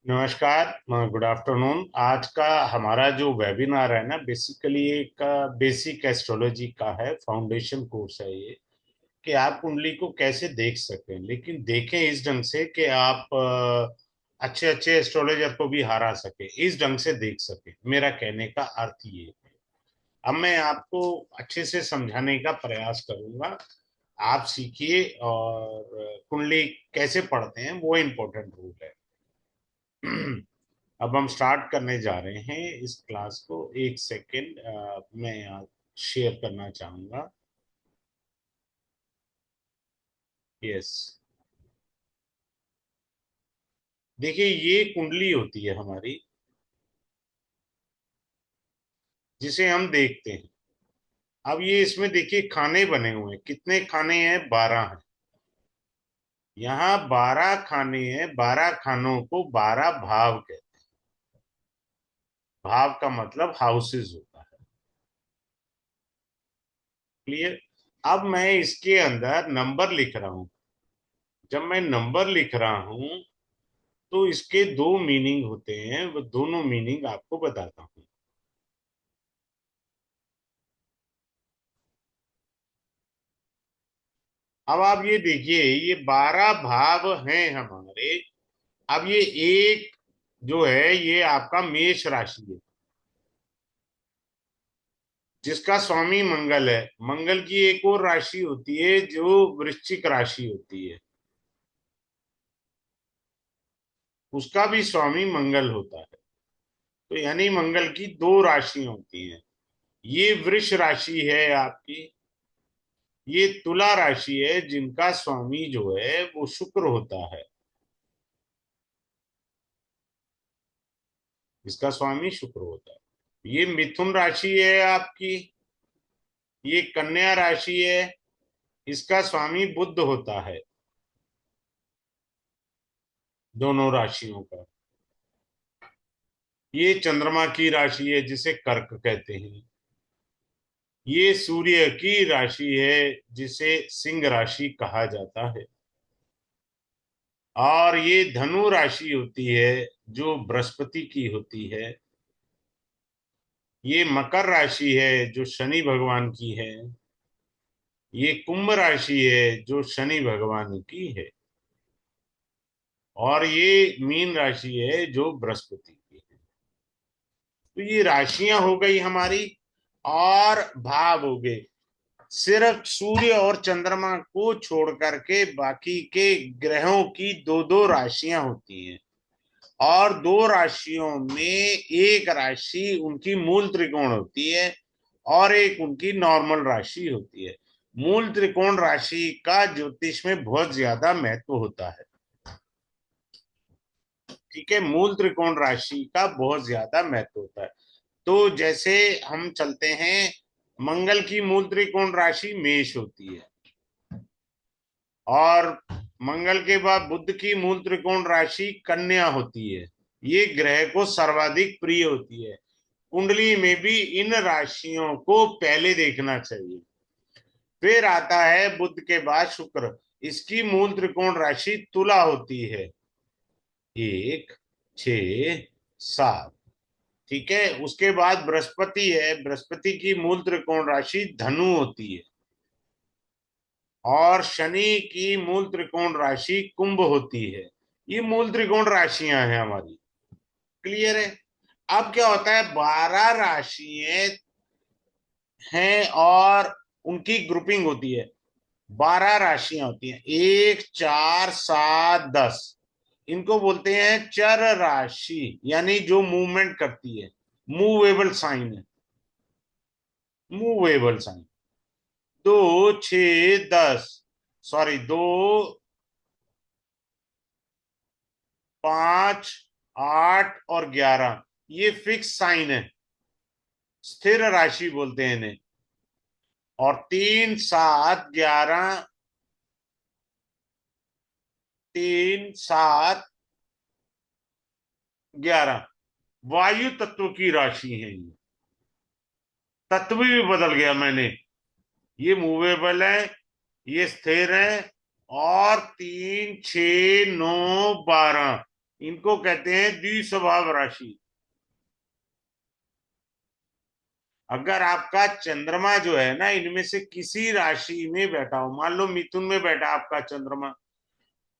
नमस्कार। Good afternoon. आज का हमारा जो वेबिनार है ना, बेसिकली एक बेसिक एस्ट्रोलॉजी का है, फाउंडेशन कोर्स है ये। कि आप कुंडली को कैसे देख सकें, लेकिन देखें इस ढंग से कि आप अच्छे अच्छे एस्ट्रोलॉजर को भी हरा सके, इस ढंग से देख सके। मेरा कहने का अर्थ ये है। अब मैं आपको अच्छे से समझाने का प्रयास करूंगा। आप सीखिए, और कुंडली कैसे पढ़ते हैं वो इम्पोर्टेंट रूल है। अब हम स्टार्ट करने जा रहे हैं इस क्लास को। एक सेकेंड, मैं यहाँ शेयर करना चाहूंगा। यस, देखिए ये कुंडली होती है हमारी, जिसे हम देखते हैं। अब ये इसमें देखिए खाने बने हुए हैं। कितने खाने हैं? 12 हैं। यहाँ 12 खाने हैं। 12 खानों को 12 भाव कहते हैं। भाव का मतलब हाउसेस होता है। क्लियर? अब मैं इसके अंदर नंबर लिख रहा हूं। जब मैं नंबर लिख रहा हूं तो इसके दो मीनिंग होते हैं, वो दोनों मीनिंग आपको बताता हूँ। अब आप ये देखिए, ये 12 भाव हैं हमारे। अब ये एक जो है, ये आपका मेष राशि है, जिसका स्वामी मंगल है। मंगल की एक और राशि होती है जो वृश्चिक राशि होती है, उसका भी स्वामी मंगल होता है। तो यानी मंगल की दो राशियां होती हैं। ये वृष राशि है आपकी। ये तुला राशि है, जिनका स्वामी जो है वो शुक्र होता है। इसका स्वामी शुक्र होता है। ये मिथुन राशि है आपकी। ये कन्या राशि है, इसका स्वामी बुध होता है। दोनों राशियों का। ये चंद्रमा की राशि है, जिसे कर्क कहते हैं। ये सूर्य की राशि है, जिसे सिंह राशि कहा जाता है। और ये धनु राशि होती है, जो बृहस्पति की होती है। ये मकर राशि है, जो शनि भगवान की है। ये कुंभ राशि है, जो शनि भगवान की है। और ये मीन राशि है, जो बृहस्पति की है। तो ये राशियां हो गई हमारी, और भाव हो गए। सिर्फ सूर्य और चंद्रमा को छोड़ करके बाकी के ग्रहों की दो दो राशियां होती हैं। और दो राशियों में एक राशि उनकी मूल त्रिकोण होती है, और एक उनकी नॉर्मल राशि होती है। मूल त्रिकोण राशि का ज्योतिष में बहुत ज्यादा महत्व होता है। ठीक है, मूल त्रिकोण राशि का बहुत ज्यादा महत्व होता है। तो जैसे हम चलते हैं, मंगल की मूल त्रिकोण राशि मेष होती है। और मंगल के बाद बुध की मूल त्रिकोण राशि कन्या होती है। ये ग्रह को सर्वाधिक प्रिय होती है। कुंडली में भी इन राशियों को पहले देखना चाहिए। फिर आता है बुध के बाद शुक्र। इसकी मूल त्रिकोण राशि तुला होती है। 1, 6, 7। ठीक है, उसके बाद बृहस्पति है। बृहस्पति की मूल त्रिकोण राशि धनु होती है। और शनि की मूल त्रिकोण राशि कुंभ होती है। ये मूल त्रिकोण राशियां हैं हमारी। क्लियर है? अब क्या होता है, 12 राशियां हैं और उनकी ग्रुपिंग होती है। 12 राशियां होती हैं, 1, 4, 7, 10। इनको बोलते हैं चर राशि, यानी जो मूवमेंट करती है। मूवेबल साइन है। Movable sign. 2, 6, 10। सॉरी, 2, 5, 8 और 11, ये फिक्स साइन है। स्थिर राशि बोलते हैं इन्हें। और 3, 7, 11। 3, 7, 11 वायु तत्व की राशि है ये। तत्व भी बदल गया मैंने। ये मूवेबल है, ये स्थिर है। और 3, 6, 9, 12, इनको कहते हैं द्विस्वभाव राशि। अगर आपका चंद्रमा जो है ना, इनमें से किसी राशि में बैठा हो, मान लो मिथुन में बैठा आपका चंद्रमा,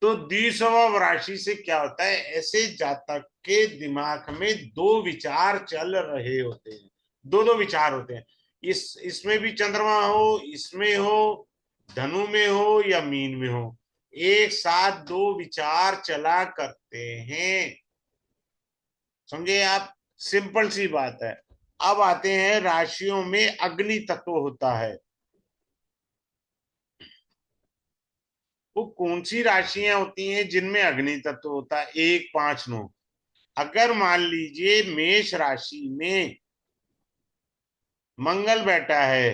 तो द्विस्वभाव राशि से क्या होता है, ऐसे जातक के दिमाग में दो विचार चल रहे होते हैं, दो दो विचार होते हैं। इसमें भी चंद्रमा हो, इसमें हो, धनु में हो या मीन में हो, एक साथ दो विचार चला करते हैं। समझे आप? सिंपल सी बात है। अब आते हैं राशियों में अग्नि तत्व होता है। वो कौन सी राशियां होती हैं जिनमें अग्नि तत्व होता है? एक, पांच, नौ। अगर मान लीजिए मेष राशि में मंगल बैठा है,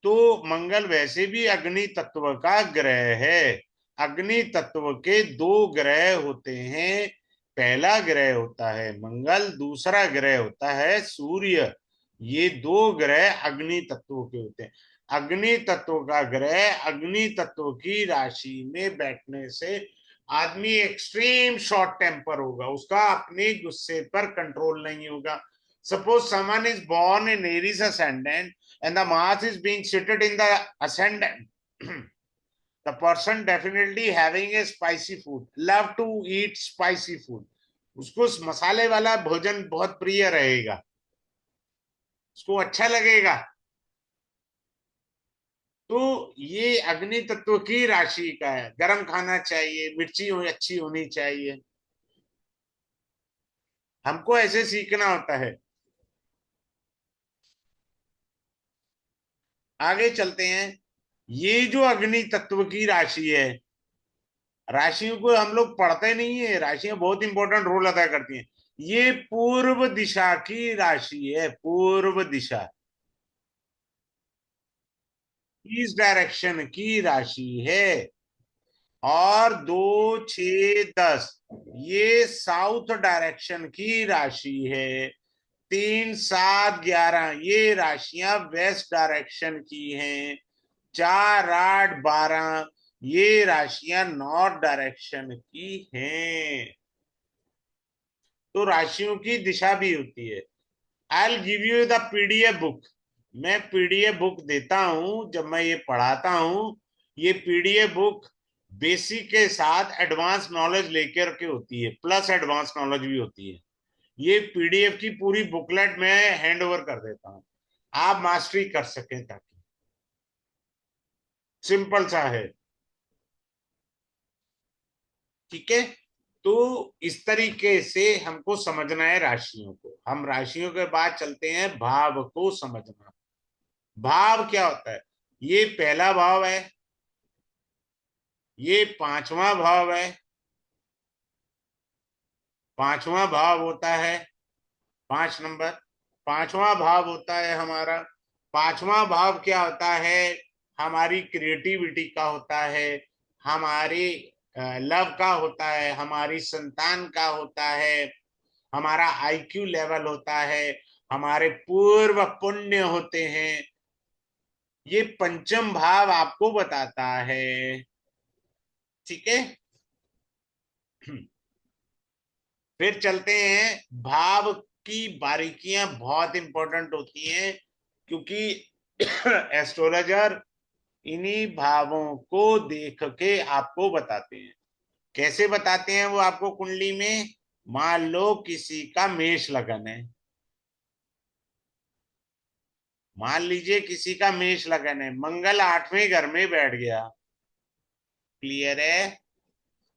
तो मंगल वैसे भी अग्नि तत्व का ग्रह है। अग्नि तत्व के दो ग्रह होते हैं। पहला ग्रह होता है मंगल, दूसरा ग्रह होता है सूर्य। ये दो ग्रह अग्नि तत्व के होते हैं। अग्नि तत्व का ग्रह अग्नि तत्व की राशि में बैठने से आदमी एक्सट्रीम शॉर्ट टेम्पर होगा, उसका अपने गुस्से पर कंट्रोल नहीं होगा। Suppose someone is born in Aries ascendant and the Mars is being seated in the ascendant, the person definitely having a spicy food, love to eat spicy food. उसको मसाले वाला भोजन बहुत प्रिय रहेगा, उसको अच्छा लगेगा। तो ये अग्नि तत्व की राशि का है। गर्म खाना चाहिए, मिर्ची अच्छी होनी चाहिए। हमको ऐसे सीखना होता है। आगे चलते हैं। ये जो अग्नि तत्व की राशि है, राशियों को हम लोग पढ़ते नहीं है, राशियां बहुत इंपॉर्टेंट रोल अदा करती हैं। ये पूर्व दिशा की राशि है, पूर्व दिशा, इस डायरेक्शन की राशि है। और दो, छ, 10 ये साउथ डायरेक्शन की राशि है। 3, 7, 11 ये राशियां वेस्ट डायरेक्शन की हैं। 4, 8, 12 ये राशियां नॉर्थ डायरेक्शन की हैं। तो राशियों की दिशा भी होती है। आई give you the PDF book. मैं पीडीएफ बुक देता हूं जब मैं ये पढ़ाता हूं। ये पीडीएफ बुक बेसिक के साथ एडवांस नॉलेज लेकर के होती है, प्लस एडवांस नॉलेज भी होती है। ये पीडीएफ की पूरी बुकलेट मैं हैंड ओवर कर देता हूं, आप मास्टरी कर सकें, ताकि सिंपल सा है। ठीक है। तो इस तरीके से हमको समझना है राशियों को। हम राशियों के बाद चलते हैं भाव को समझना। भाव क्या होता है? ये पहला भाव है, ये पांचवा भाव है। पांचवा भाव होता है 5 नंबर। पांचवा भाव होता है हमारा, पांचवा भाव क्या होता है? हमारी क्रिएटिविटी का होता है, हमारी लव का होता है, हमारी संतान का होता है, हमारा आईक्यू लेवल होता है, हमारे पूर्व पुण्य होते हैं। ये पंचम भाव आपको बताता है। ठीक है। फिर चलते हैं। भाव की बारीकियां बहुत इंपॉर्टेंट होती हैं, क्योंकि एस्ट्रोलॉजर इन्हीं भावों को देख के आपको बताते हैं। कैसे बताते हैं वो आपको? कुंडली में मान लो किसी का मेष लगन है, मान लीजिए किसी का मेष लगन है, मंगल 8वें घर में बैठ गया। क्लियर है?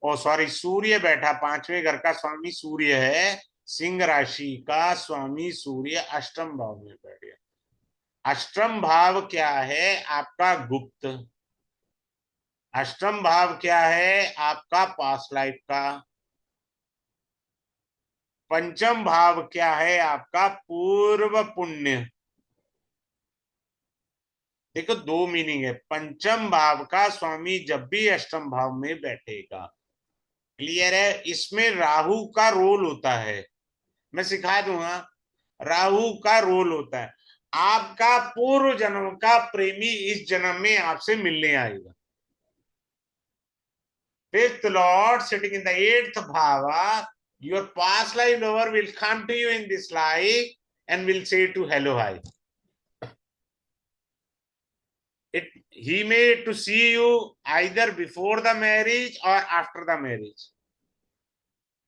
ओ सॉरी, सूर्य बैठा, 5वें घर का स्वामी सूर्य है, सिंह राशि का स्वामी सूर्य अष्टम भाव में बैठ गया। अष्टम भाव क्या है आपका? गुप्त। अष्टम भाव क्या है आपका? पास्ट लाइफ का। पंचम भाव क्या है आपका? पूर्व पुण्य। देखो, दो मीनिंग है। पंचम भाव का स्वामी जब भी अष्टम भाव में बैठेगा, क्लियर है, इसमें राहु का रोल होता है। मैं सिखा दूंगा। राहु का रोल होता है। आपका पूर्व जन्म का प्रेमी इस जन्म में आपसे मिलने आएगा। Fifth Lord sitting in the 8th भाव Your past life lover will come to you in this life and will say to hello, hi. He may to see you either before the marriage or after the marriage.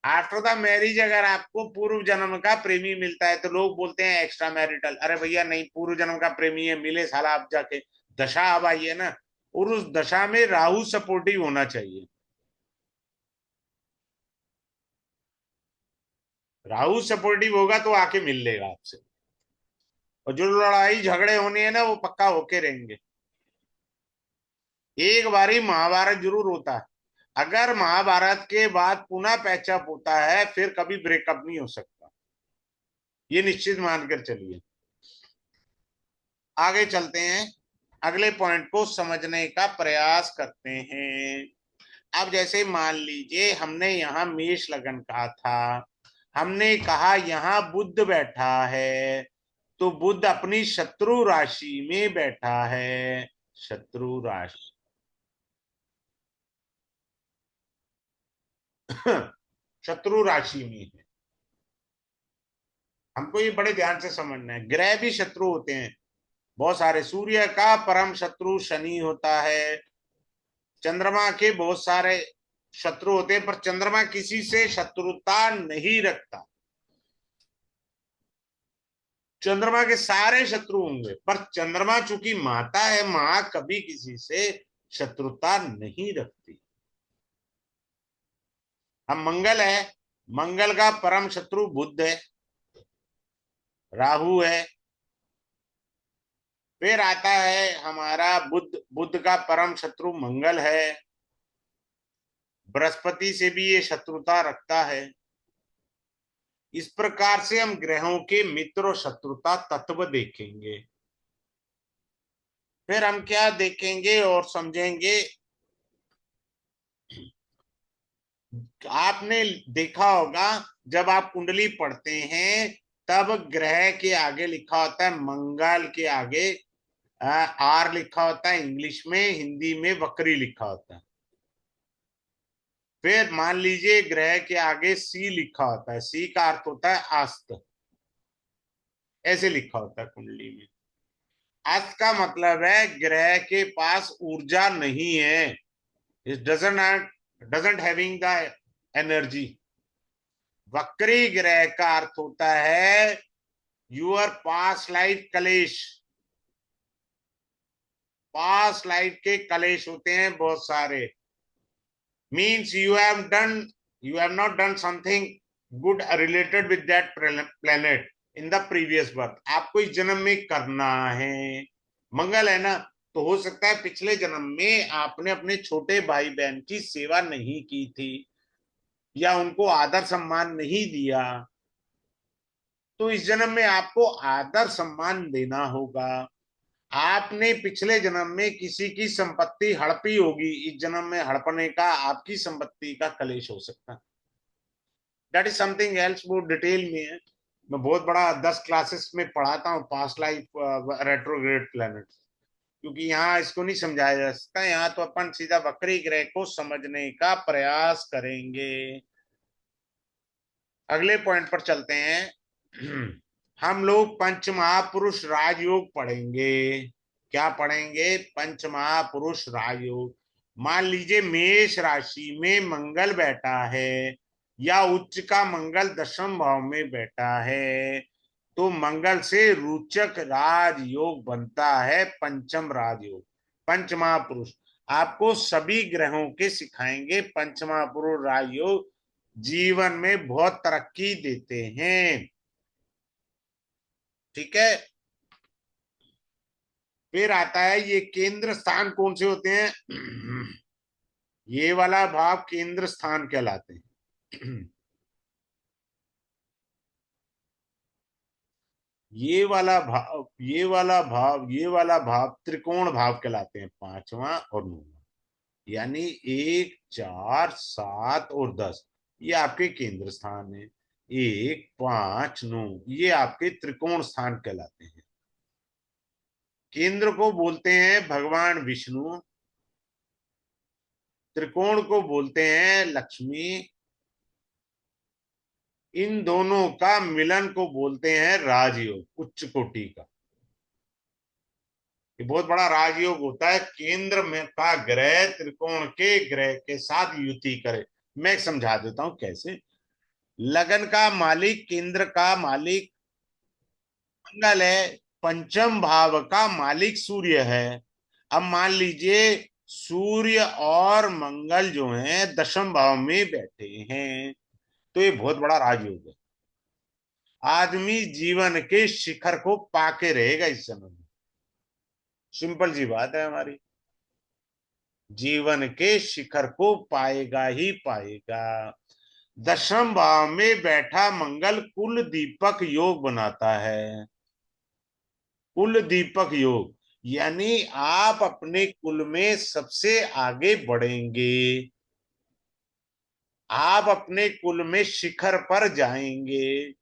After the marriage अगर आपको पूर्व जन्म का प्रेमी मिलता है तो लोग बोलते हैं एक्स्ट्रा मैरिटल। अरे भैया नहीं, पूर्व जन्म का प्रेमी है, मिले साला अब जाके, दशा अब आई है ना, और उस दशा में राहु सपोर्टिव होना चाहिए। राहु सपोर्टिव होगा तो आके मिल लेगा आपसे, और जो लड़ाई झगड़े होने हैं ना वो पक्का होके रहेंगे। एक बारी महाभारत जरूर होता है, अगर महाभारत के बाद पुनः पैचअप होता है फिर कभी ब्रेकअप नहीं हो सकता, ये निश्चित मानकर चलिए। आगे चलते हैं, अगले पॉइंट को समझने का प्रयास करते हैं। अब जैसे मान लीजिए हमने यहाँ मेष लगन कहा था, हमने कहा यहाँ बुध बैठा है, तो बुध अपनी शत्रु राशि में बैठा है, शत्रु राशि शत्रु राशि में है। हमको ये बड़े ध्यान से समझना है, ग्रह भी शत्रु होते हैं बहुत सारे। सूर्य का परम शत्रु शनि होता है, चंद्रमा के बहुत सारे शत्रु होते हैं, पर चंद्रमा किसी से शत्रुता नहीं रखता। चंद्रमा के सारे शत्रु होंगे, पर चंद्रमा चूंकि माता है, मां कभी किसी से शत्रुता नहीं रखती। हम मंगल है, मंगल का परम शत्रु बुध है, राहु है। फिर आता है हमारा बुध, बुध का परम शत्रु मंगल है, बृहस्पति से भी ये शत्रुता रखता है। इस प्रकार से हम ग्रहों के मित्र और शत्रुता तत्व देखेंगे। फिर हम क्या देखेंगे और समझेंगे, आपने देखा होगा जब आप कुंडली पढ़ते हैं तब ग्रह के आगे लिखा होता है, मंगल के आगे आर लिखा होता है इंग्लिश में, हिंदी में वक्री लिखा होता है। फिर मान लीजिए ग्रह के आगे सी लिखा होता है, सी का अर्थ होता है आस्त, ऐसे लिखा होता है कुंडली में। अस्त का मतलब है ग्रह के पास ऊर्जा नहीं है, it doesn't having the energy. वक्री ग्रह का अर्थ होता है यूर पास्ट लाइफ कलेश, पास्ट लाइफ के कलेश होते हैं बहुत सारे। Means you have not done something good related with that planet in the previous birth। आपको इस जन्म में करना है, मंगल है ना, तो हो सकता है पिछले जन्म में आपने अपने छोटे भाई बहन की सेवा नहीं की थी या उनको आदर सम्मान नहीं दिया, तो इस जन्म में आपको आदर सम्मान देना होगा। आपने पिछले जन्म में किसी की संपत्ति हड़पी होगी, इस जन्म में हड़पने का आपकी संपत्ति का कलेश हो सकता है। दैट इज समथिंग एल्स, वो डिटेल में है, मैं बहुत बड़ा 10 क्लासेस में पढ़ाता हूँ पास्ट लाइफ रेट्रोग्रेड प्लैनेट, क्योंकि यहाँ इसको नहीं समझाया जा सकता। यहाँ तो अपन सीधा वक्री ग्रह को समझने का प्रयास करेंगे। अगले पॉइंट पर चलते हैं। हम लोग पंच महापुरुष राजयोग पढ़ेंगे। क्या पढ़ेंगे? पंच महापुरुष राजयोग। मान लीजिए मेष राशि में मंगल बैठा है या उच्च का मंगल दशम भाव में बैठा है, तो मंगल से रोचक राजयोग बनता है, पंचम राजयोग। पंच महापुरुष आपको सभी ग्रहों के सिखाएंगे। पंच महापुरुष राजयोग जीवन में बहुत तरक्की देते हैं, ठीक है। फिर आता है ये केंद्र स्थान कौन से होते हैं? ये वाला भाव केंद्र स्थान कहलाते हैं। ये वाला भाव, ये वाला भाव, ये वाला भाव त्रिकोण भाव कहलाते हैं, पांचवा और नौवां। यानी 1, 4, 7 और 10 ये आपके केंद्र स्थान है। 1, 5, 9 ये आपके त्रिकोण स्थान कहलाते हैं। केंद्र को बोलते हैं भगवान विष्णु, त्रिकोण को बोलते हैं लक्ष्मी, इन दोनों का मिलन को बोलते हैं राजयोग, उच्च कोटि का। ये बहुत बड़ा राजयोग होता है, केंद्र में का ग्रह त्रिकोण के ग्रह के साथ युति करे। मैं समझा देता हूं कैसे। लगन का मालिक, केंद्र का मालिक मंगल है, पंचम भाव का मालिक सूर्य है। अब मान लीजिए सूर्य और मंगल जो हैं दशम भाव में बैठे हैं, तो ये बहुत बड़ा राजयोग है। आदमी जीवन के शिखर को पाके रहेगा इस जन्म में। सिंपल सी बात है हमारी, जीवन के शिखर को पाएगा ही पाएगा। दशम भाव में बैठा मंगल कुल दीपक योग बनाता है। कुल दीपक योग यानी आप अपने कुल में सबसे आगे बढ़ेंगे, आप अपने कुल में शिखर पर जाएंगे।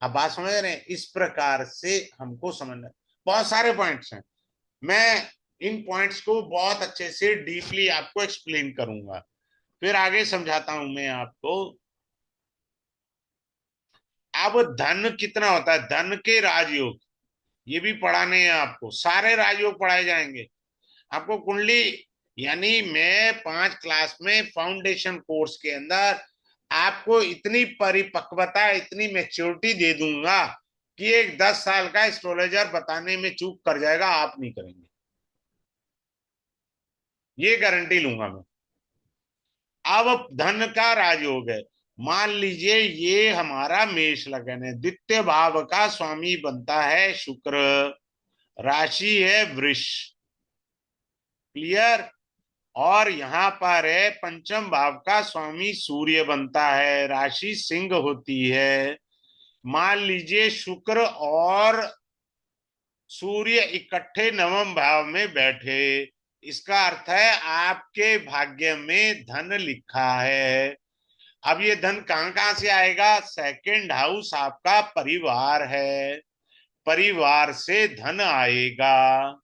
आप बात समझ रहे हैं? इस प्रकार से हमको समझना, बहुत सारे पॉइंट्स हैं। मैं इन पॉइंट्स को बहुत अच्छे से डीपली आपको एक्सप्लेन करूंगा, फिर आगे समझाता हूं मैं आपको। अब धन कितना होता है, धन के राजयोग ये भी पढ़ाने हैं आपको, सारे राजयोग पढ़ाए जाएंगे आपको। कुंडली यानी मैं 5 क्लास में फाउंडेशन कोर्स के अंदर आपको इतनी परिपक्वता, इतनी मैच्योरिटी दे दूंगा कि एक 10 साल का एस्ट्रोलॉजर बताने में चूक कर जाएगा, आप नहीं करेंगे, ये गारंटी लूंगा मैं। अब धन का राजयोग है, मान लीजिए ये हमारा मेष लगन है, द्वितीय भाव का स्वामी बनता है शुक्र, राशि है वृष। क्लियर? और यहां पर है पंचम भाव का स्वामी सूर्य बनता है, राशि सिंह होती है। मान लीजिए शुक्र और सूर्य इकट्ठे नवम भाव में बैठे, इसका अर्थ है आपके भाग्य में धन लिखा है। अब ये धन कहां कहां से आएगा? सेकंड हाउस आपका परिवार है, परिवार से धन आएगा।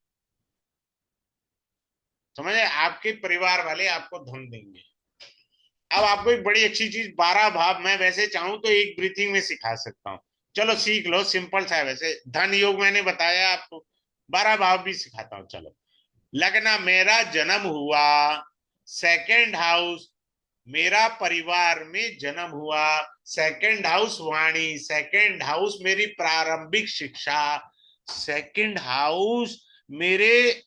समझे? आपके परिवार वाले आपको धन देंगे। अब आपको एक बड़ी अच्छी चीज, 12 भाव मैं वैसे चाहूं तो एक ब्रीथिंग में सिखा सकता हूँ, चलो सीख लो, सिंपल सा है। वैसे धन योग मैंने बताया आपको, 12 भाव भी सिखाता हूँ। चलो, लगना मेरा जन्म हुआ, सेकंड हाउस मेरा परिवार में जन्म हुआ, सेकंड हाउस वाणी, सेकंड हाउस मेरी प्रारंभिक शिक्षा, सेकंड हाउस मेरे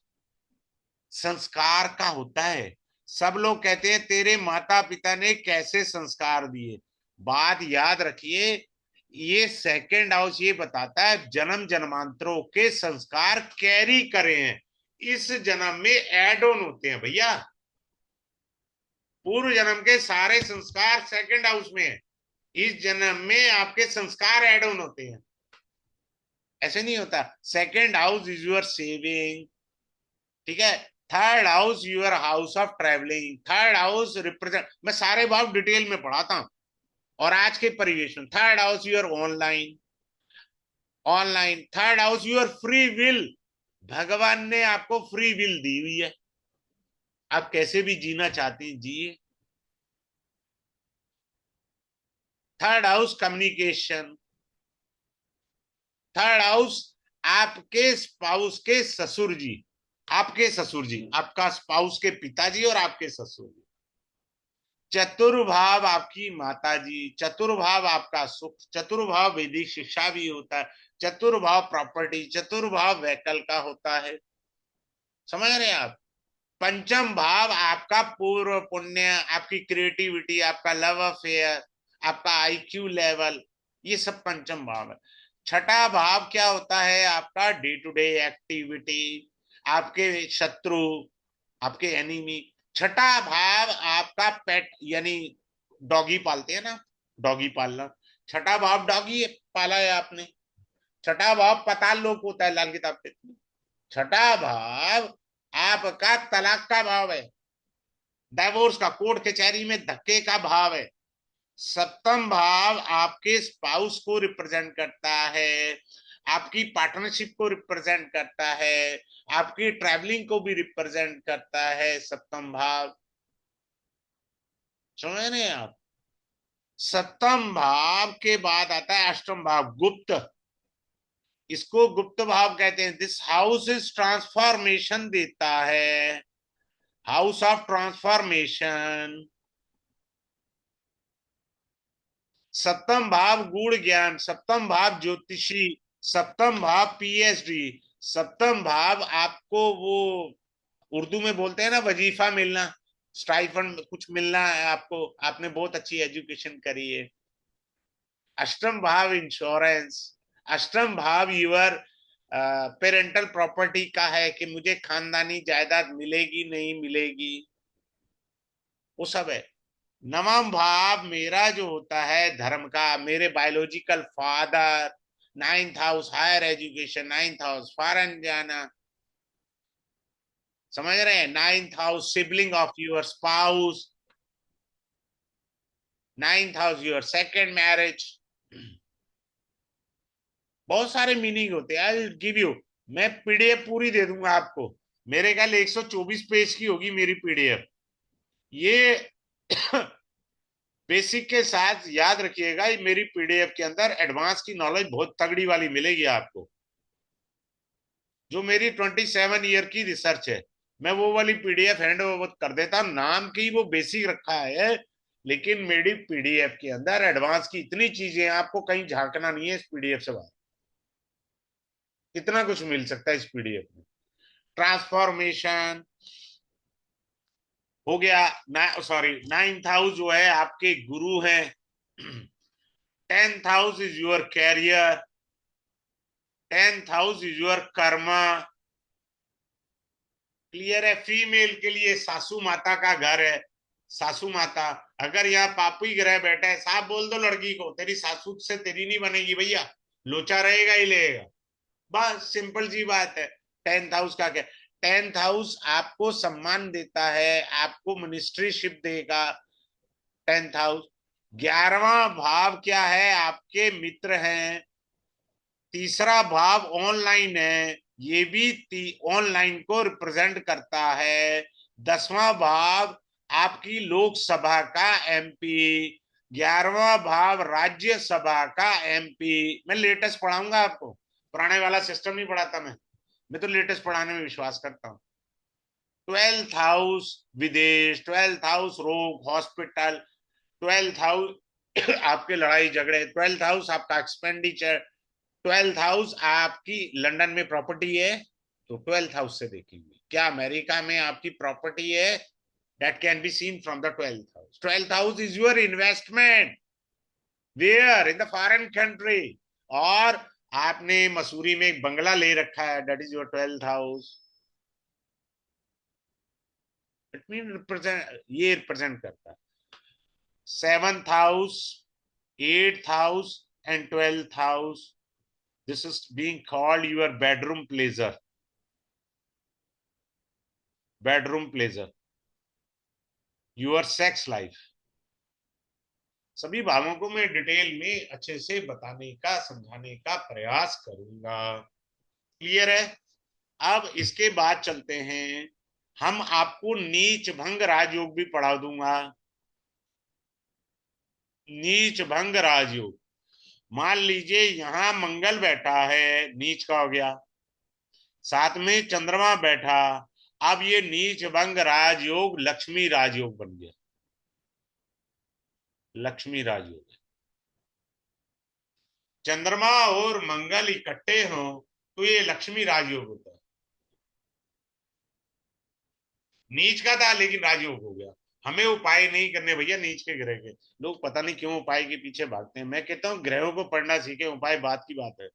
संस्कार का होता है। सब लोग कहते हैं तेरे माता पिता ने कैसे संस्कार दिए, बात याद रखिए, ये सेकंड हाउस ये बताता है जन्म जन्मांतरों के संस्कार कैरी करे हैं, इस जन्म में एड ऑन होते हैं भैया। पूर्व जन्म के सारे संस्कार सेकंड हाउस में है, इस जन्म में आपके संस्कार एड ऑन होते हैं। ऐसे नहीं होता, second house is your saving, ठीक है। Third house your house of travelling, third house represent, मैं सारे भाव डिटेल में पढ़ाता हूं। और आज के परिवेश में third house your online, online third house your free will, भगवान ने आपको फ्री विल दी हुई है, आप कैसे भी जीना चाहते हैं जिए। Third house communication, third house आपके स्पाउस के ससुर जी, आपके ससुर जी, आपका स्पाउस के पिताजी और आपके ससुर जी। चतुर्भाव आपकी माता जी, चतुर्भाव आपका सुख, चतुर्भाव वैदिक शिक्षा भी होता है, चतुर्भाव प्रॉपर्टी, चतुर्भाव व्हीकल का होता है। समझ रहे हैं आप? पंचम भाव आपका पूर्व पुण्य, आपकी क्रिएटिविटी, आपका लव अफेयर, आपका आईक्यू लेवल, ये सब पंचम भाव है। छठा भाव क्या होता है? आपका डे टू डे एक्टिविटी, आपके शत्रु, आपके एनिमी। छठा भाव आपका पेट, यानी डॉगी पालते हैं ना, डॉगी पालना, छठा भाव डॉगी पाला है आपने। छठा भाव पाताल लोक होता है, लाल किताब पे। छठा भाव आपका तलाक का भाव है, डाइवोर्स का, कोर्ट कचहरी में धक्के का भाव है। सप्तम भाव आपके स्पाउस को रिप्रेजेंट करता है, आपकी पार्टनरशिप को रिप्रेजेंट करता है, आपकी ट्रैवलिंग को भी रिप्रेजेंट करता है सप्तम भाव। समझ रहे हैं आप? सप्तम भाव के बाद आता है अष्टम भाव गुप्त। इसको गुप्त भाव कहते हैं। दिस हाउस इज ट्रांसफॉर्मेशन देता है, हाउस ऑफ ट्रांसफॉर्मेशन। सप्तम भाव गूढ़ ज्ञान, सप्तम भाव ज्योतिषी, सप्तम भाव पीएचडी, सप्तम भाव आपको वो उर्दू में बोलते हैं ना वजीफा मिलना, स्टाइफंड कुछ मिलना है आपको, आपने बहुत अच्छी एजुकेशन करी है। अष्टम भाव इंश्योरेंस, अष्टम भाव यूर पेरेंटल प्रॉपर्टी का है कि मुझे खानदानी जायदाद मिलेगी नहीं मिलेगी, वो सब है। नवम भाव मेरा जो होता है धर्म का, मेरे biological father. Ninth house higher education, ninth house foreign जाना, समझ रहे हैं। Ninth house sibling of your spouse, ninth house your second marriage. बहुत सारे मीनिंग होते हैं। आई गिव यू, मैं पीडीएफ पूरी दे दूंगा आपको। मेरे ख्याल 124 पेज की होगी मेरी पीडीएफ ये। बेसिक के साथ याद रखिएगा, ये मेरी पीडीएफ के अंदर एडवांस की नॉलेज बहुत तगड़ी वाली मिलेगी आपको। जो मेरी 27 ईयर की रिसर्च है, मैं वो वाली पीडीएफ हैंड ओवर कर देता हूं। नाम की वो बेसिक रखा है, लेकिन मेरी पीडीएफ के अंदर एडवांस की इतनी चीजें हैं, आपको कहीं झांकना नहीं है इस पीडीएफ से बाहर। कितना कुछ मिल सकता है इस पीडीएफ में। ट्रांसफॉर्मेशन हो गया ना, सॉरी। नाइन्थ हाउस जो है आपके गुरु हैं। 10th house is your career, 10th house is your karma. Clear है। फीमेल के लिए सासू माता का घर है। सासू माता, अगर यहाँ पापी ग्रह बैठा है, साफ बोल दो लड़की को, तेरी सासू से तेरी नहीं बनेगी भैया, लोचा रहेगा ही लेगा। बस सिंपल सी बात है। 10th हाउस का क्या, 10th हाउस आपको सम्मान देता है, आपको मिनिस्ट्रीशिप देगा 10th हाउस। 11वां भाव क्या है, आपके मित्र हैं। तीसरा भाव ऑनलाइन है, ये भी ऑनलाइन को रिप्रेजेंट करता है। 10वां भाव आपकी लोकसभा का एमपी, 11वां भाव राज्यसभा का एमपी। मैं लेटेस्ट पढ़ाऊंगा आपको, पुराने वाला सिस्टम नहीं पढ़ाता मैं तो लेटेस्ट पढ़ाने में विश्वास करता हूँ। 12th हाउस विदेश, 12th हाउस रोग हॉस्पिटल, 12th हाउस आपके लड़ाई झगड़े, 12th हाउस आपका एक्सपेंडिचर, 12th हाउस आपकी लंदन में प्रॉपर्टी है तो 12th हाउस से देखेंगे। क्या अमेरिका में आपकी प्रॉपर्टी है, that can be seen from the 12th house. 12th house is your investment where in the foreign country. और आपने मसूरी में एक बंगला ले रखा है, that is your 12th house. It mean represent, ये रिप्रेजेंट करता है। 7th house, 8th house and 12th house, this is being called your bedroom pleasure, bedroom pleasure, your sex life। सभी भावों को मैं डिटेल में अच्छे से बताने का समझाने का प्रयास करूंगा। क्लियर है। अब इसके बाद चलते हैं, हम आपको नीच भंग राजयोग भी पढ़ा दूंगा। नीच भंग राजयोग, मान लीजिए यहां मंगल बैठा है, नीच का हो गया, साथ में चंद्रमा बैठा, अब ये नीच भंग राजयोग लक्ष्मी राजयोग बन गया। लक्ष्मी राजयोग, चंद्रमा और मंगल इकट्ठे हो तो ये लक्ष्मी राजयोग होता है। नीच का था लेकिन राजयोग हो गया। हमें उपाय नहीं करने भैया नीच के ग्रह के। लोग पता नहीं क्यों उपाय के पीछे भागते हैं। मैं कहता हूँ ग्रहों को पढ़ना सीखे, उपाय बात की बात है।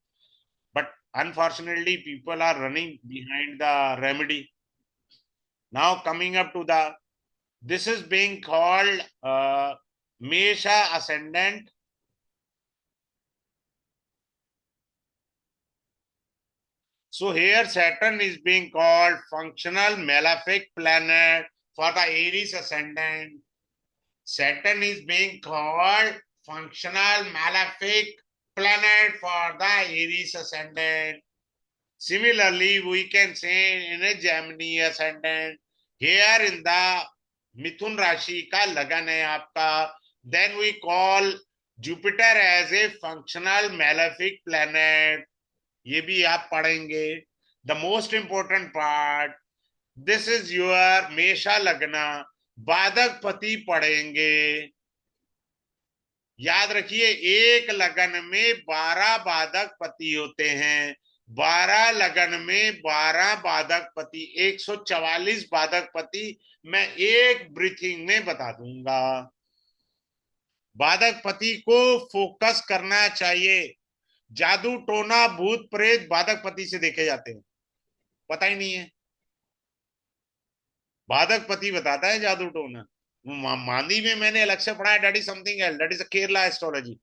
But unfortunately people are running behind the remedy. Now coming up to the, this is being called Mesha ascendant। So here Saturn is being called functional malefic planet for the Aries ascendant. Saturn is being called functional malefic planet for the Aries ascendant. Similarly, we can say in a Gemini ascendant, here in the मिथुन राशि का लगन है आपका, then we call Jupiter as a functional malefic planet. ये भी आप पढ़ेंगे. The most important part, this is your मेषा लग्न, बाधक पति पढ़ेंगे. याद रखिए, एक लगन में 12 बाधक पति होते हैं. 12 लगन में 12 बाधक पति, 144 बाधक पति मैं एक ब्रीथिंग में बता दूंगा. बाधक पति को फोकस करना चाहिए. जादू टोना भूत प्रेत बाधक पति से देखे जाते हैं, पता ही नहीं है. बाधक पति बताता है जादू टोना. मांदी में मैंने अलग से पढ़ा है, that is something else, that is Kerala astrology,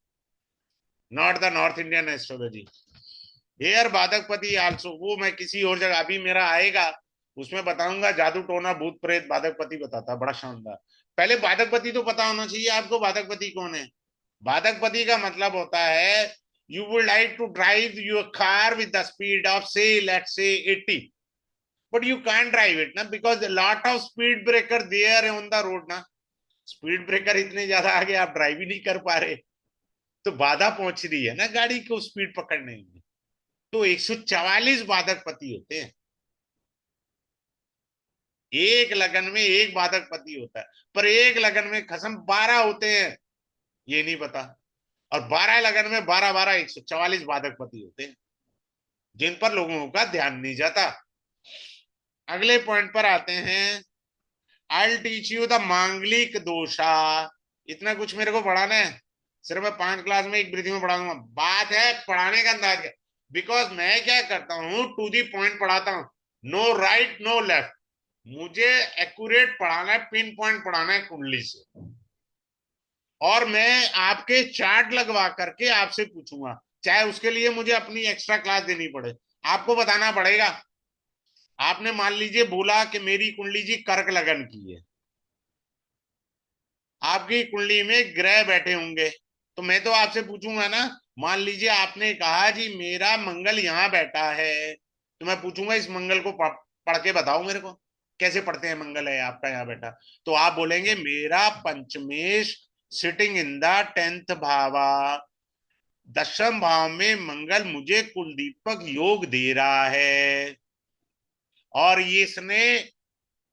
not the north Indian astrology. Here बाधक पति आल्सो, वो मैं किसी और जगह, अभी मेरा आएगा उसमें बताऊंगा. जादू टोना भूत प्रेत बाधक पति बताता, बड़ा शानदार. पहले बाधक पति तो पता होना चाहिए आपको, बाधक पति कौन है. बाधक पति का मतलब होता है, you would like to drive your car with the speed of say let's say 80, but you can't drive it ना, because a lot of speed breaker there on the road ना. स्पीड ब्रेकर इतने ज्यादा आगे आप drive ही नहीं कर पा रहे, तो बाधा पहुंच रही है ना गाड़ी को स्पीड पकड़ने में. तो 144 बाधक पति होते हैं. एक लगन में एक बाधक पति होता है, पर एक लगन में खसम 12 होते हैं, ये नहीं पता. और 12 लगन में 12 144 बाधक पति होते हैं, जिन पर लोगों का ध्यान नहीं जाता. अगले पॉइंट पर आते हैं. आई टीच यू द मांगलिक दोषा. इतना कुछ मेरे को पढ़ाना है, सिर्फ मैं 5 क्लास में एक ब्रीथिंग में पढ़ा दूंगा. बात है पढ़ाने का अंदाज है, बिकॉज मैं क्या करता हूं, टू दी पॉइंट पढ़ाता हूं. No right no left. मुझे एक्यूरेट पढ़ाना है, पिन पॉइंट पढ़ाना है कुंडली से. और मैं आपके चार्ट लगवा करके आपसे पूछूंगा, चाहे उसके लिए मुझे अपनी एक्स्ट्रा क्लास देनी पड़े. आपको बताना पड़ेगा. आपने मान लीजिए बोला कि मेरी कुंडली जी कर्क लगन की है, आपकी कुंडली में ग्रह बैठे होंगे, तो मैं तो आपसे पूछूंगा ना. मान लीजिए आपने कहा जी मेरा मंगल यहाँ बैठा है, तो मैं पूछूंगा इस मंगल को पढ़ के बताओ मेरे को, कैसे पढ़ते हैं मंगल है आपका यहाँ बैठा. तो आप बोलेंगे मेरा पंचमेश sitting in the 10th Bhawa, 10th भाव में मंगल मुझे कुलदीपक योग दे रहा है. और ये इसने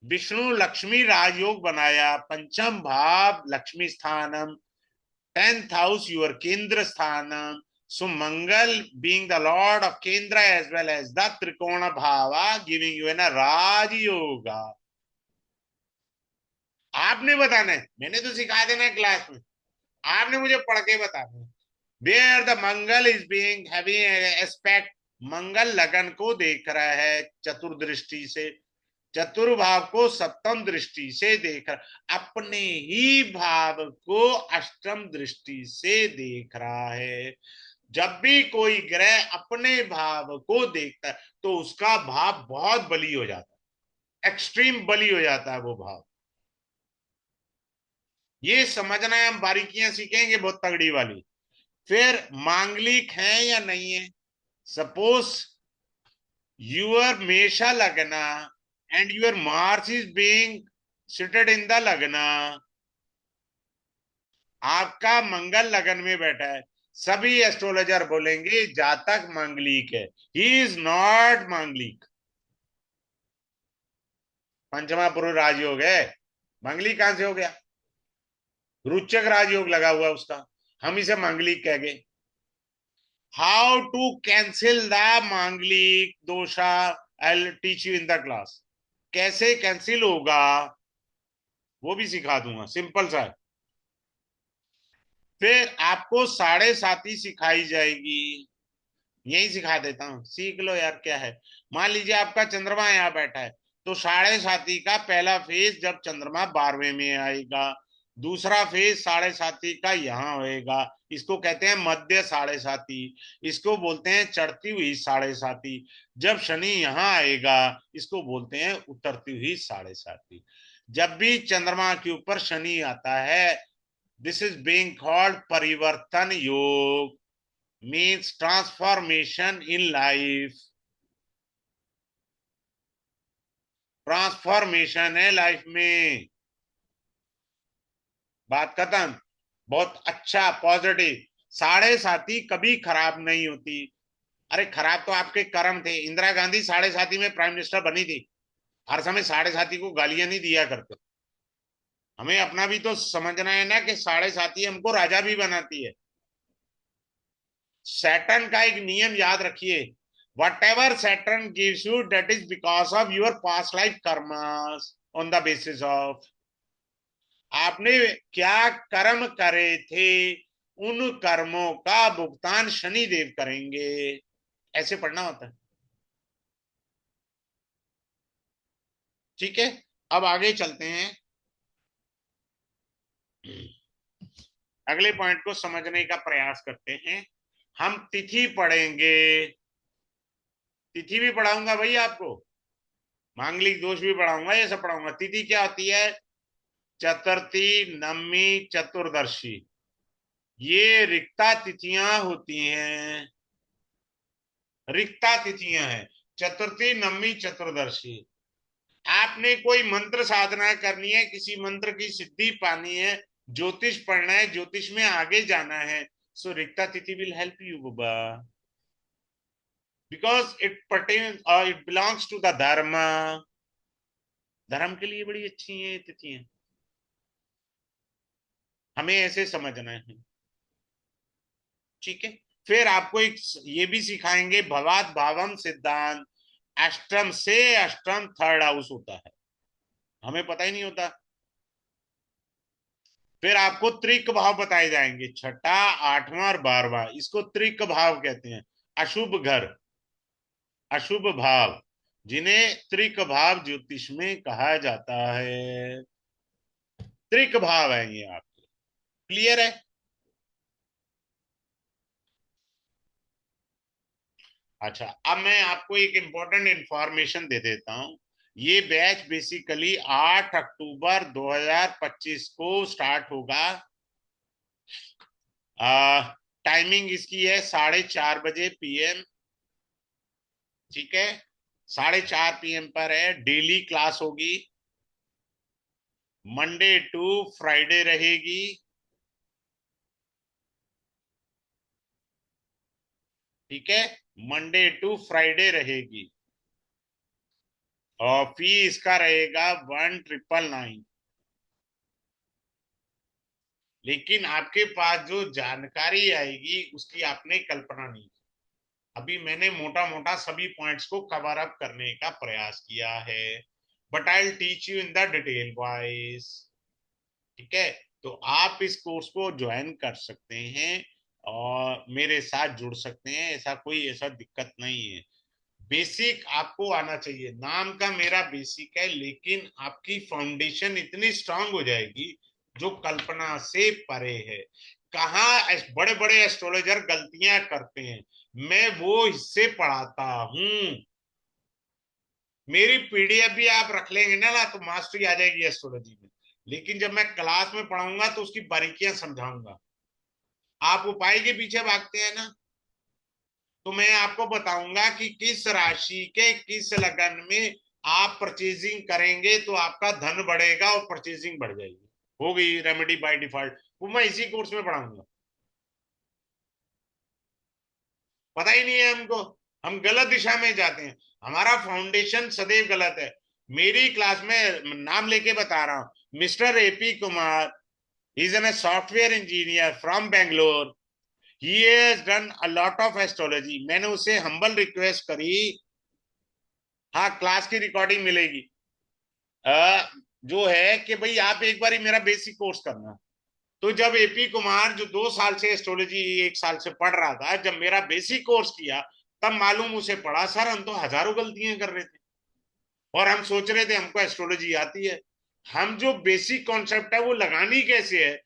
विष्णु लक्ष्मी राजयोग बनाया. पंचम भाव Lakshmi स्थानम, 10th house your kendra sthanam. So Mangal being the lord of Kendra as well as the Trikona Bhava, giving you a Raj Yoga. आपने बताना है, मैंने तो सिखा देना है क्लास में, आपने मुझे पढ़ के बताना है. Where the Mangal is being having aspect, मंगल लगन को देख रहा है चतुर्दृष्टि से, चतुर्भाव को सप्तम दृष्टि से देख रहा, अपने ही भाव को अष्टम दृष्टि से देख रहा है. जब भी कोई ग्रह अपने भाव को देखता है तो उसका भाव बहुत बली हो जाता है, एक्सट्रीम बली हो जाता है वो भाव. ये समझना है, हम बारीकियां सीखेंगे बहुत तगड़ी वाली. फिर मांगलिक है या नहीं है. सपोज यूर मेषा लगना and your Mars is being seated in the लग्न, आपका मंगल लगन में बैठा है. सभी एस्ट्रोलॉजर बोलेंगे जातक मांगलिक है. ही इज नॉट मांगलिक. पंचमा पुरुष राजयोग है, मांगलिक कहां से हो गया. रुचक राजयोग लगा हुआ उसका, हम इसे मांगलिक कह गए. How to cancel the Manglik dosha, I teach you in the class. कैसे कैंसिल होगा वो भी सिखा दूंगा, सिंपल सा है. फिर आपको साढ़े साती सिखाई जाएगी. यही सिखा देता हूं, सीख लो यार क्या है. मान लीजिए आपका चंद्रमा यहाँ बैठा है, तो साढ़े साती का पहला फेज जब चंद्रमा 12वें में आएगा, दूसरा फेज साढ़े साती का यहाँ होएगा, इसको कहते हैं मध्य साढ़े साती, इसको बोलते हैं चढ़ती हुई साढ़े साती. जब शनि यहाँ आएगा इसको बोलते हैं उतरती हुई साढ़े साती. जब भी चंद्रमा के ऊपर शनि आता है, दिस इज बीइंग कॉल्ड परिवर्तन योग, means transformation in life. Transformation है लाइफ में, बात खत्म. बहुत अच्छा पॉजिटिव। साढ़े साथी कभी खराब नहीं होती। अरे खराब तो आपके कर्म थे। इंदिरा गांधी साढ़े साथी में प्राइम मिनिस्टर बनी थी। हर समय साढ़े साथी को गालियां नहीं दिया करते। हमें अपना भी तो समझना है ना कि साढ़े साथी हमको राजा भी बनाती है। सैटर्न का एक नियम याद रखिए, what ever Saturn gives you that is because of your past life karmas, on the basis of आपने क्या कर्म करे थे, उन कर्मों का भुगतान शनि देव करेंगे। ऐसे पढ़ना होता है। ठीक है, अब आगे चलते हैं। अगले पॉइंट को समझने का प्रयास करते हैं। हम तिथि पढ़ेंगे। तिथि भी पढ़ाऊंगा भाई आपको, मांगलिक दोष भी पढ़ाऊंगा, ये सब पढ़ाऊंगा। तिथि क्या होती है? चतुर्थी, नवमी, चतुर्दशी, ये रिक्ता तिथियां होती हैं। रिक्ता तिथियां हैं चतुर्थी, नवमी, चतुर्दशी। आपने कोई मंत्र साधना करनी है, किसी मंत्र की सिद्धि पानी है, ज्योतिष पढ़ना है, ज्योतिष में आगे जाना है, सो रिक्ता तिथि विल हेल्प यू बाबा, because it pertain it belongs to the dharma. धर्म के लिए बड़ी अच्छी है तिथियां। हमें ऐसे समझना है। ठीक है। फिर आपको एक ये भी सिखाएंगे, भवात भावम सिद्धांत। अष्टम से अष्टम थर्ड हाउस होता है, हमें पता ही नहीं होता। फिर आपको त्रिक भाव बताए जाएंगे, छठा, आठवां और बारहवां, इसको त्रिक भाव कहते हैं। अशुभ घर, अशुभ भाव, जिन्हें त्रिक भाव ज्योतिष में कहा जाता है। त्रिक भाव है ये आपके। क्लियर है? अच्छा, अब मैं आपको एक इंपॉर्टेंट इंफॉर्मेशन दे देता हूं। ये बैच बेसिकली 8 अक्टूबर 2025 को स्टार्ट होगा। टाइमिंग इसकी है 4:30 बजे पीएम। ठीक है, 4:30 पीएम पर है। डेली क्लास होगी, मंडे टू फ्राइडे रहेगी। ठीक है, मंडे टू फ्राइडे रहेगी। और फी इसका रहेगा 1,999। लेकिन आपके पास जो जानकारी आएगी उसकी आपने कल्पना नहीं की। अभी मैंने मोटा मोटा सभी पॉइंट्स को कवर अप करने का प्रयास किया है, but I will teach you in the detail wise. ठीक है, तो आप इस कोर्स को ज्वाइन कर सकते हैं और मेरे साथ जुड़ सकते हैं, ऐसा कोई ऐसा दिक्कत नहीं है। बेसिक आपको आना चाहिए, नाम का मेरा बेसिक है, लेकिन आपकी फाउंडेशन इतनी स्ट्रांग हो जाएगी जो कल्पना से परे है। कहाँ बड़े बड़े एस्ट्रोलॉजर गलतियां करते हैं, मैं वो हिस्से पढ़ाता हूं। मेरी पीडीएफ भी आप रख लेंगे ना तो मास्टरी आ जाएगी एस्ट्रोलॉजी में। लेकिन जब मैं क्लास में पढ़ाऊंगा तो उसकी बारीकियां समझाऊंगा। आप उपाय के पीछे भागते हैं ना, तो मैं आपको बताऊंगा कि किस राशि के किस लगन में आप परचेजिंग करेंगे तो आपका धन बढ़ेगा और परचेजिंग बढ़ जाएगी। हो गई रेमेडी बाय डिफॉल्ट, वो मैं इसी कोर्स में पढ़ाऊंगा। पता ही नहीं है हमको, हम गलत दिशा में जाते हैं। हमारा फाउंडेशन सदैव गलत है। मेरी क्लास में नाम लेके बता रहा हूं, mister AP Kumar, he is an software engineer from Bangalore. He has done a lot of astrology. मैंने उसे हम्बल रिक्वेस्ट करी, हाँ क्लास की रिकॉर्डिंग मिलेगी, जो है कि भाई आप एक बार मेरा बेसिक कोर्स करना। तो जब एपी कुमार जो 2 साल से एस्ट्रोलॉजी 1 साल से पढ़ रहा था, जब मेरा बेसिक कोर्स किया, तब मालूम उसे पड़ा सर हम तो हजारों गलतियां कर रहे थे और हम सोच रहे थे हमको एस्ट्रोलॉजी आती है। हम जो बेसिक कॉन्सेप्ट है वो लगानी कैसे है,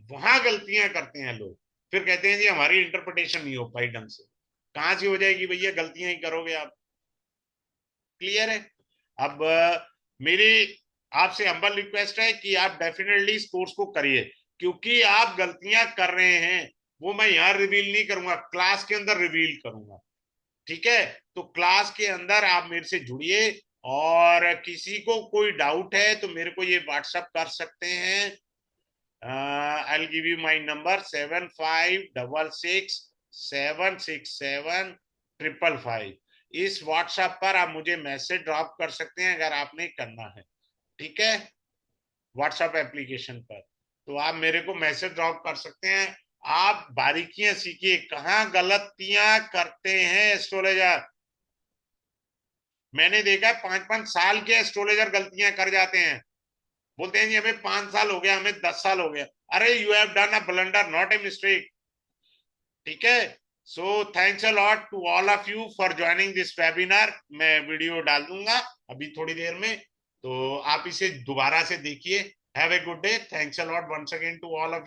वहां गलतियां करते हैं लोग। फिर कहते हैं जी हमारी इंटरप्रिटेशन नहीं हो पाई ढंग से। कहां से हो जाएगी भैया, गलतियां ही करोगे आप। क्लियर है? अब मेरी आपसे हम्बल रिक्वेस्ट है कि आप डेफिनेटली इस कोर्स को करिए, क्योंकि आप गलतियां कर रहे हैं वो मैं यहाँ रिवील नहीं करूंगा, क्लास के अंदर रिवील करूंगा। ठीक है, तो क्लास के अंदर आप मेरे से जुड़िए, और किसी को कोई डाउट है तो मेरे को ये व्हाट्सअप कर सकते हैं। I'll give you my number 7566767555। इस व्हाट्सएप पर आप मुझे मैसेज ड्रॉप कर सकते हैं अगर आपने करना है, ठीक है। व्हाट्सएप एप्लीकेशन पर तो आप मेरे को मैसेज ड्रॉप कर सकते हैं। आप बारीकियां सीखिए, कहाँ गलतियां करते हैं एस्ट्रोलॉजर। मैंने देखा है 5-5 साल के एस्ट्रोलॉजर गलतियां कर जाते हैं, बोलते हैं जी हमें 5 साल हो गया, हमें 10 साल हो गया। अरे you have done a blunder, not a mistake, ठीक है। So thanks a lot to all of you for joining this webinar. मैं वीडियो डाल दूंगा अभी थोड़ी देर में, तो आप इसे दोबारा से देखिए। Have a good day, thanks a lot once again to all of